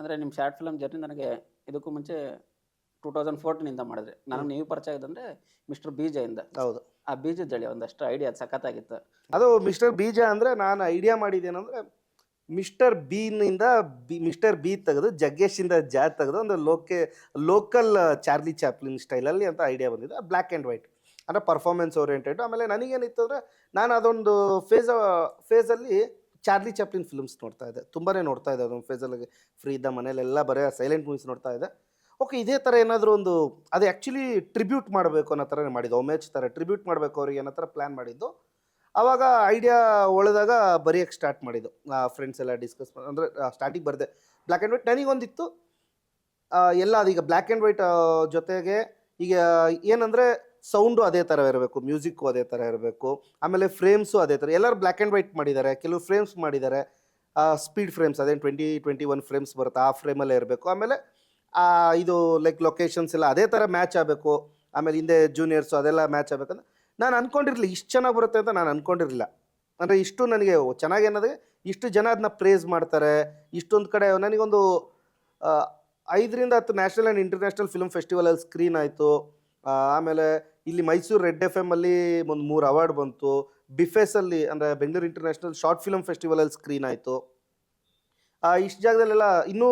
ಅಂದರೆ ನಿಮ್ಮ short film journey ನನಗೆ ಇದಕ್ಕೂ ಮುಂಚೆ 2014 ಮಾಡಿದ್ರಿ. ನನಗೆ ನೀವು ಪರಿಚಯ ಆಗಿದ್ದಂದ್ರೆ ಮಿಸ್ಟರ್ ಬೀಜಯಿಂದ. ಹೌದು. ಆ ಬೀಜದ ಜಳಿ ಒಂದಷ್ಟು ಐಡಿಯಾ ಸಖತ್ತಾಗಿತ್ತು. ಅದು ಮಿಸ್ಟರ್ ಬೀಜ ಅಂದರೆ ನಾನು ಐಡಿಯಾ ಮಾಡಿದ್ದೇನೆಂದರೆ ಮಿಸ್ಟರ್ ಬೀನಿಂದ ಮಿಸ್ಟರ್ ಬಿ ತೆಗೆದು ಜಗ್ಗೇಶಿಂದ ಜಾ ತೆಗೆದು ಒಂದು ಲೋಕಲ್ ಚಾರ್ಲಿ ಚಾಪ್ಲಿನ್ ಸ್ಟೈಲಲ್ಲಿ ಅಂತ ಐಡಿಯಾ ಬಂದಿದೆ. ಬ್ಲ್ಯಾಕ್ ಆ್ಯಂಡ್ ವೈಟ್ ಅಂದರೆ ಪರ್ಫಾರ್ಮೆನ್ಸ್ ಓರಿಯೆಂಟೆಡ್. ಆಮೇಲೆ ನನಗೇನಿತ್ತು ಅಂದರೆ ನಾನು ಅದೊಂದು ಫೇಸಲ್ಲಿ ಚಾರ್ಲಿ ಚಾಪ್ಲಿನ್ ಫಿಲ್ಮ್ಸ್ ನೋಡ್ತಾ ಇದ್ದೆ, ತುಂಬಾ ನೋಡ್ತಾ ಇದ್ದೆ. ಅದೊಂದು ಫೇಸಲ್ಲಿ ಫ್ರೀ ಇದ್ದ ಮನೇಲೆಲ್ಲ ಬರೀ ಸೈಲೆಂಟ್ ಮೂವೀಸ್ ನೋಡ್ತಾ ಇದ್ದೆ. ಓಕೆ, ಇದೇ ಥರ ಏನಾದರೂ ಒಂದು ಅದು ಆ್ಯಕ್ಚುಲಿ ಟ್ರಿಬ್ಯೂಟ್ ಮಾಡಬೇಕು ಅನ್ನೋ ಥರನೇ ಮಾಡಿದ್ದು. ಒಮೇಜ್ ಥರ ಟ್ರಿಬ್ಯೂಟ್ ಮಾಡಬೇಕು ಅವ್ರಿಗೆ ಅನ್ನೋ ಥರ ಪ್ಲ್ಯಾನ್ ಮಾಡಿದ್ದು. ಆವಾಗ ಐಡಿಯಾ ಒಳೆದಾಗ ಬರೆಯೋಕ್ಕೆ ಸ್ಟಾರ್ಟ್ ಮಾಡಿದ್ದು. ಫ್ರೆಂಡ್ಸ್ ಎಲ್ಲ ಡಿಸ್ಕಸ್ ಅಂದರೆ ಸ್ಟಾರ್ಟಿಗೆ ಬರೆದೆ ಬ್ಲ್ಯಾಕ್ ಆ್ಯಂಡ್ ವೈಟ್. ನನಗೊಂದಿತ್ತು ಎಲ್ಲ ಅದೀಗ ಬ್ಲ್ಯಾಕ್ ಆ್ಯಂಡ್ ವೈಟ್ ಜೊತೆಗೆ ಈಗ ಏನಂದರೆ ಸೌಂಡು ಅದೇ ಥರ ಇರಬೇಕು, ಮ್ಯೂಸಿಕ್ಕು ಅದೇ ಥರ ಇರಬೇಕು, ಆಮೇಲೆ ಫ್ರೇಮ್ಸು ಅದೇ ಥರ. ಎಲ್ಲರೂ ಬ್ಲ್ಯಾಕ್ ಆ್ಯಂಡ್ ವೈಟ್ ಮಾಡಿದ್ದಾರೆ, ಕೆಲವು ಫ್ರೇಮ್ಸ್ ಮಾಡಿದ್ದಾರೆ ಸ್ಪೀಡ್ ಫ್ರೇಮ್ಸ್, ಅದೇನು 20-21 ಫ್ರೇಮ್ಸ್ ಬರುತ್ತೆ, ಆ ಫ್ರೇಮಲ್ಲೇ ಇರಬೇಕು. ಆಮೇಲೆ ಇದು ಲೈಕ್ ಲೊಕೇಶನ್ಸ್ ಎಲ್ಲ ಅದೇ ಥರ ಮ್ಯಾಚ್ ಆಗಬೇಕು. ಆಮೇಲೆ ಹಿಂದೆ ಜೂನಿಯರ್ಸು ಅದೆಲ್ಲ ಮ್ಯಾಚ್ ಆಗಬೇಕಂದ್ರೆ ನಾನು ಅಂದ್ಕೊಂಡಿರಲಿಲ್ಲ ಇಷ್ಟು ಚೆನ್ನಾಗಿ ಬರುತ್ತೆ ಅಂತ. ನಾನು ಅಂದ್ಕೊಂಡಿರಲಿಲ್ಲ ಅಂದರೆ ಇಷ್ಟು ನನಗೆ ಚೆನ್ನಾಗಿ ಅನ್ನೋದೇ ಇಷ್ಟು ಜನ ಅದನ್ನ ಪ್ರೇಸ್ ಮಾಡ್ತಾರೆ. ಇಷ್ಟೊಂದು ಕಡೆ ನನಗೊಂದು 5ರಿಂದ 10 ನ್ಯಾಷನಲ್ ಆ್ಯಂಡ್ ಇಂಟರ್ನ್ಯಾಷನಲ್ ಫಿಲ್ಮ್ ಫೆಸ್ಟಿವಲಲ್ಲಿ ಸ್ಕ್ರೀನ್ ಆಯಿತು. ಆಮೇಲೆ ಇಲ್ಲಿ ಮೈಸೂರು ರೆಡ್ ಎಫ್ ಎಮ್ಮಲ್ಲಿ ಒಂದು 3 ಅವಾರ್ಡ್ ಬಂತು. ಬಿಫೆಸಲ್ಲಿ ಅಂದರೆ ಬೆಂಗಳೂರು ಇಂಟರ್ನ್ಯಾಷನಲ್ ಶಾರ್ಟ್ ಫಿಲ್ಮ್ ಫೆಸ್ಟಿವಲಲ್ಲಿ ಸ್ಕ್ರೀನ್ ಆಯಿತು. ಇಷ್ಟು ಜಾಗದಲ್ಲೆಲ್ಲ ಇನ್ನೂ